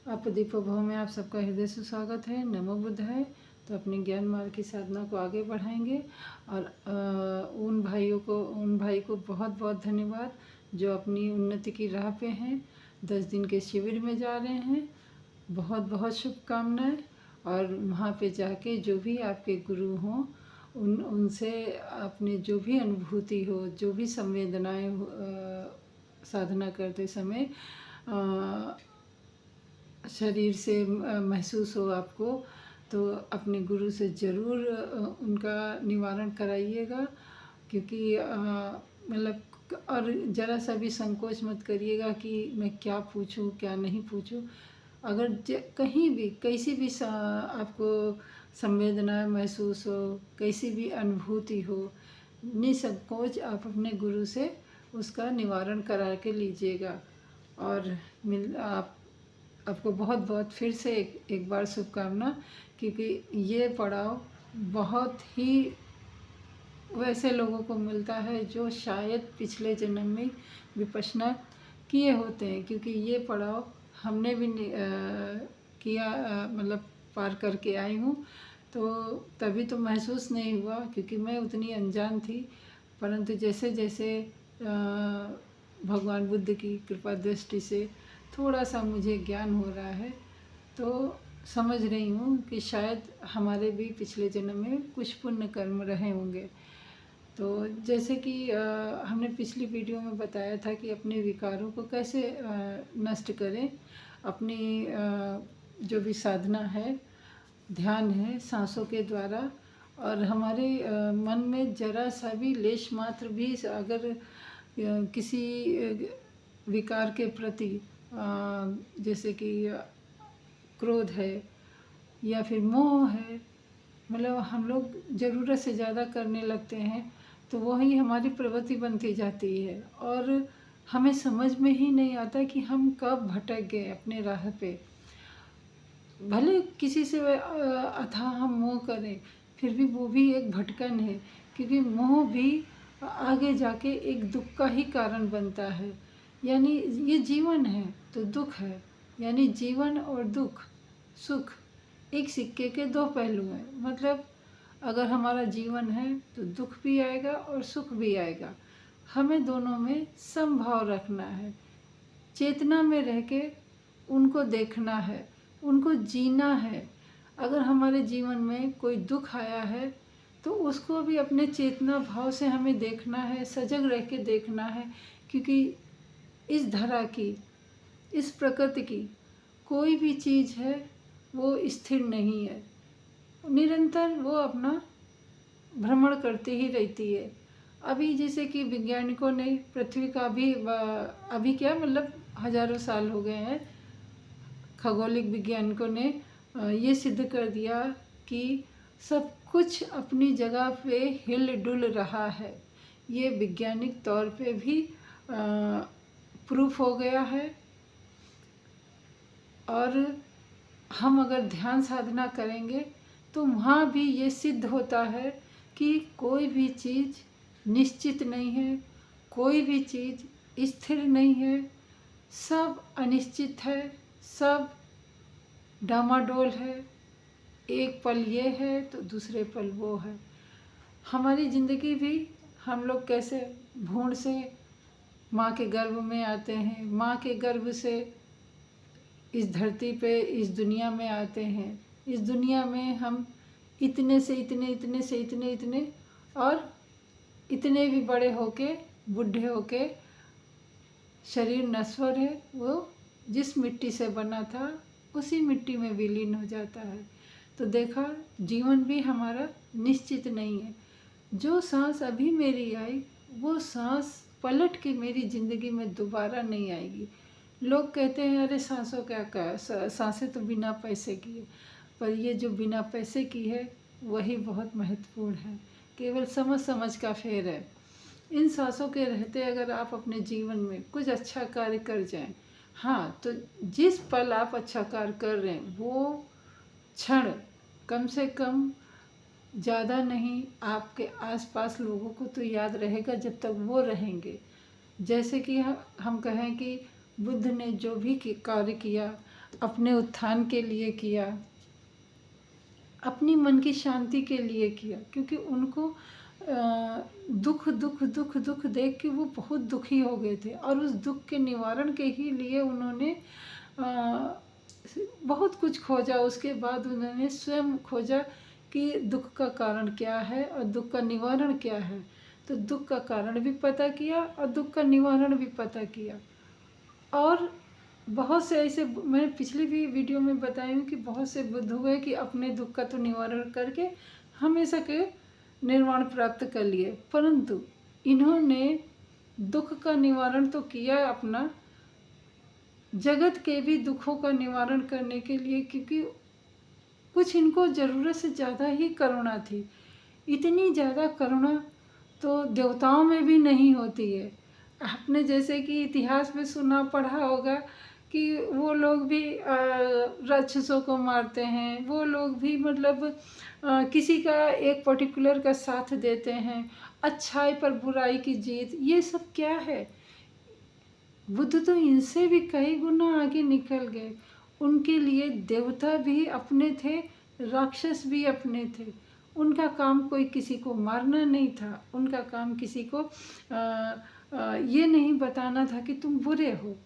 आप दीपोभव में आप सबका हृदय से स्वागत है। नमो बुद्ध है। तो अपने ज्ञान मार्ग की साधना को आगे बढ़ाएंगे और उन भाई को बहुत बहुत धन्यवाद जो अपनी उन्नति की राह पे हैं, 10 दिन के शिविर में जा रहे हैं। बहुत बहुत शुभकामनाएं। और वहाँ पे जाके जो भी आपके गुरु हों उनसे अपने जो भी अनुभूति हो, जो भी संवेदनाएं साधना करते समय शरीर से महसूस हो आपको, तो अपने गुरु से ज़रूर उनका निवारण कराइएगा। क्योंकि मतलब और ज़रा सा भी संकोच मत करिएगा कि मैं क्या पूछूं क्या नहीं पूछूं। अगर कहीं भी कैसी भी आपको संवेदना महसूस हो, कैसी भी अनुभूति हो, निसंकोच आप अपने गुरु से उसका निवारण करा के लीजिएगा। और आपको बहुत बहुत फिर से एक बार शुभकामना, क्योंकि ये पड़ाव बहुत ही वैसे लोगों को मिलता है जो शायद पिछले जन्म में विपश्यना किए होते हैं। क्योंकि ये पड़ाव हमने भी किया, मतलब पार करके आई हूँ, तो तभी तो महसूस नहीं हुआ क्योंकि मैं उतनी अनजान थी। परंतु जैसे जैसे भगवान बुद्ध की कृपा दृष्टि से थोड़ा सा मुझे ज्ञान हो रहा है, तो समझ रही हूँ कि शायद हमारे भी पिछले जन्म में कुछ पुण्य कर्म रहे होंगे। तो जैसे कि हमने पिछली वीडियो में बताया था कि अपने विकारों को कैसे नष्ट करें। अपनी जो भी साधना है, ध्यान है, सांसों के द्वारा, और हमारे मन में जरा सा भी लेश मात्र भी अगर किसी विकार के प्रति जैसे कि क्रोध है या फिर मोह है, मतलब हम लोग ज़रूरत से ज़्यादा करने लगते हैं, तो वही हमारी प्रवृत्ति बनती जाती है और हमें समझ में ही नहीं आता कि हम कब भटक गए अपने राह पे। भले किसी से अथाह हम मोह करें, फिर भी वो भी एक भटकन है, क्योंकि मोह भी आगे जाके एक दुख का ही कारण बनता है। यानी ये जीवन है तो दुख है, यानी जीवन और दुख, सुख एक सिक्के के दो पहलू हैं। मतलब अगर हमारा जीवन है तो दुख भी आएगा और सुख भी आएगा। हमें दोनों में समभाव रखना है, चेतना में रह के उनको देखना है, उनको जीना है। अगर हमारे जीवन में कोई दुख आया है तो उसको भी अपने चेतना भाव से हमें देखना है, सजग रह के देखना है। क्योंकि इस धरा की, इस प्रकृति की कोई भी चीज़ है वो स्थिर नहीं है, निरंतर वो अपना भ्रमण करती ही रहती है। अभी जैसे कि वैज्ञानिकों ने पृथ्वी का अभी क्या मतलब हजारों साल हो गए हैं, खगोलिक वैज्ञानिकों ने ये सिद्ध कर दिया कि सब कुछ अपनी जगह पे हिल डुल रहा है। ये वैज्ञानिक तौर पे भी प्रूफ हो गया है। और हम अगर ध्यान साधना करेंगे तो वहाँ भी ये सिद्ध होता है कि कोई भी चीज़ निश्चित नहीं है, कोई भी चीज़ स्थिर नहीं है, सब अनिश्चित है, सब डामाडोल है। एक पल ये है तो दूसरे पल वो है। हमारी ज़िंदगी भी हम लोग कैसे भ्रूण से माँ के गर्भ में आते हैं, माँ के गर्भ से इस धरती पे, इस दुनिया में आते हैं। इस दुनिया में हम इतने से इतने, इतने से इतने, इतने और इतने भी बड़े होके, बूढ़े होके शरीर नश्वर है, वो जिस मिट्टी से बना था उसी मिट्टी में विलीन हो जाता है। तो देखा, जीवन भी हमारा निश्चित नहीं है। जो सांस अभी मेरी आई वो सांस पलट के मेरी ज़िंदगी में दोबारा नहीं आएगी। लोग कहते हैं अरे सांसों क्या सांसें तो बिना पैसे की है, पर ये जो बिना पैसे की है वही बहुत महत्वपूर्ण है। केवल समझ समझ का फेर है। इन सांसों के रहते अगर आप अपने जीवन में कुछ अच्छा कार्य कर जाएं, हाँ, तो जिस पल आप अच्छा कार्य कर रहे हैं वो क्षण कम से कम ज़्यादा नहीं, आपके आसपास लोगों को तो याद रहेगा जब तक वो रहेंगे। जैसे कि हम कहें कि बुद्ध ने जो भी कार्य किया, अपने उत्थान के लिए किया, अपनी मन की शांति के लिए किया, क्योंकि उनको दुख दुख दुख दुख देख के वो बहुत दुखी हो गए थे और उस दुख के निवारण के ही लिए उन्होंने बहुत कुछ खोजा। उसके बाद उन्होंने स्वयं खोजा कि दुख का कारण क्या है और दुख का निवारण क्या है। तो दुख का कारण भी पता किया और दुख का निवारण भी पता किया। और बहुत से ऐसे, मैं पिछली भी वीडियो में बताई हूँ कि बहुत से बुद्ध हुए कि अपने दुख का तो निवारण करके हमेशा के निर्वाण प्राप्त कर लिए, परंतु इन्होंने दुख का निवारण तो किया अपना, जगत के भी दुखों का निवारण करने के लिए, क्योंकि कुछ इनको ज़रूरत से ज़्यादा ही करुणा थी। इतनी ज़्यादा करुणा तो देवताओं में भी नहीं होती है। आपने जैसे कि इतिहास में सुना पढ़ा होगा कि वो लोग भी राक्षसों को मारते हैं, वो लोग भी मतलब किसी का एक पर्टिकुलर का साथ देते हैं, अच्छाई पर बुराई की जीत। ये सब क्या है? बुद्ध तो इनसे भी कई गुना आगे निकल गए। उनके लिए देवता भी अपने थे, राक्षस भी अपने थे। उनका काम कोई किसी को मारना नहीं था, उनका काम किसी को ये नहीं बताना था कि तुम बुरे हो।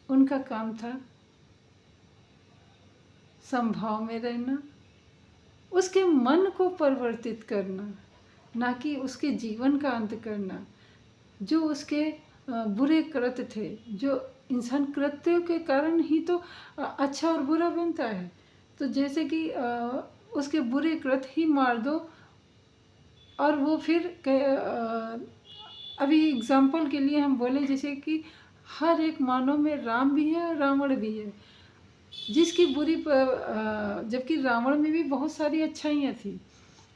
उनका काम था समभाव में रहना, उसके मन को परिवर्तित करना, ना कि उसके जीवन का अंत करना। जो उसके बुरे कृत्य थे, जो इंसान कृत्यों के कारण ही तो अच्छा और बुरा बनता है। तो जैसे कि उसके बुरे कृत्य ही मार दो और वो फिर अभी एग्जाम्पल के लिए हम बोले जैसे कि हर एक मानव में राम भी है और रावण भी है, जिसकी बुरी जबकि रावण में भी बहुत सारी अच्छाइयाँ थी,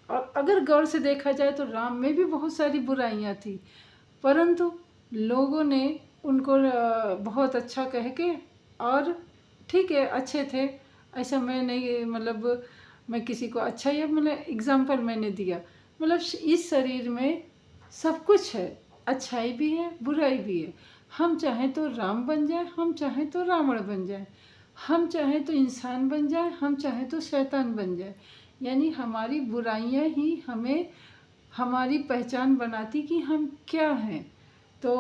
और अगर गौर से देखा जाए तो राम में भी बहुत सारी बुराइयाँ थी, परंतु लोगों ने उनको बहुत अच्छा कह के, और ठीक है अच्छे थे, ऐसा मैं नहीं, मतलब मैं किसी को अच्छा या मतलब एग्जाम्पल मैंने दिया, मतलब इस शरीर में सब कुछ है, अच्छाई भी है बुराई भी है। हम चाहें तो राम बन जाए, हम चाहें तो रावण बन जाए, हम चाहें तो इंसान बन जाए, हम चाहें तो शैतान बन जाए। यानी हमारी बुराइयां ही हमें हमारी पहचान बनाती कि हम क्या हैं। तो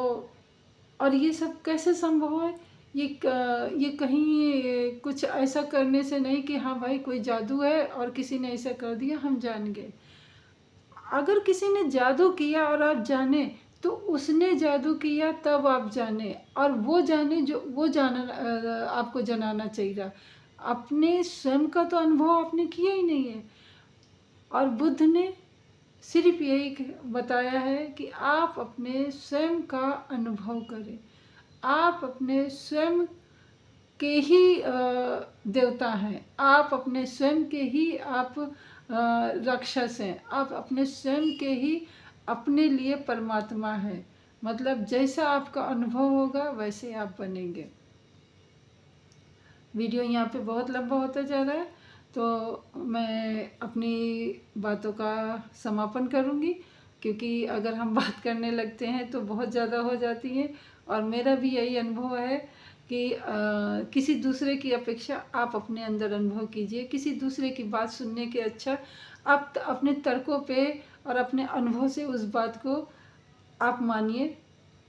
और ये सब कैसे संभव है? ये कहीं कुछ ऐसा करने से नहीं कि हाँ भाई कोई जादू है और किसी ने ऐसा कर दिया हम जान गए। अगर किसी ने जादू किया और आप जाने, तो उसने जादू किया तब आप जाने, और वो जाने जो वो जाना आपको जनाना चाहिए। अपने स्वयं का तो अनुभव आपने किया ही नहीं है। और बुद्ध ने सिर्फ यही बताया है कि आप अपने स्वयं का अनुभव करें। आप अपने स्वयं के ही देवता हैं, आप अपने स्वयं के ही आप राक्षस हैं, आप अपने स्वयं के ही अपने लिए परमात्मा हैं। मतलब जैसा आपका अनुभव होगा वैसे आप बनेंगे। वीडियो यहाँ पे बहुत लंबा होता जा रहा है, तो मैं अपनी बातों का समापन करूँगी, क्योंकि अगर हम बात करने लगते हैं तो बहुत ज़्यादा हो जाती है। और मेरा भी यही अनुभव है कि किसी दूसरे की अपेक्षा आप अपने अंदर अनुभव कीजिए। किसी दूसरे की बात सुनने के अच्छा आप अपने तर्कों पे और अपने अनुभव से उस बात को आप मानिए।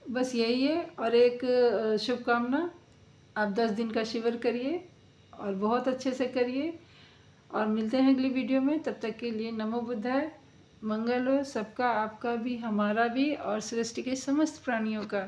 बस यही है। और एक शुभकामना, आप 10 दिन का शिविर करिए और बहुत अच्छे से करिए, और मिलते हैं अगली वीडियो में। तब तक के लिए नमो बुद्धाय। मंगल हो सबका, आपका भी, हमारा भी, और सृष्टि के समस्त प्राणियों का।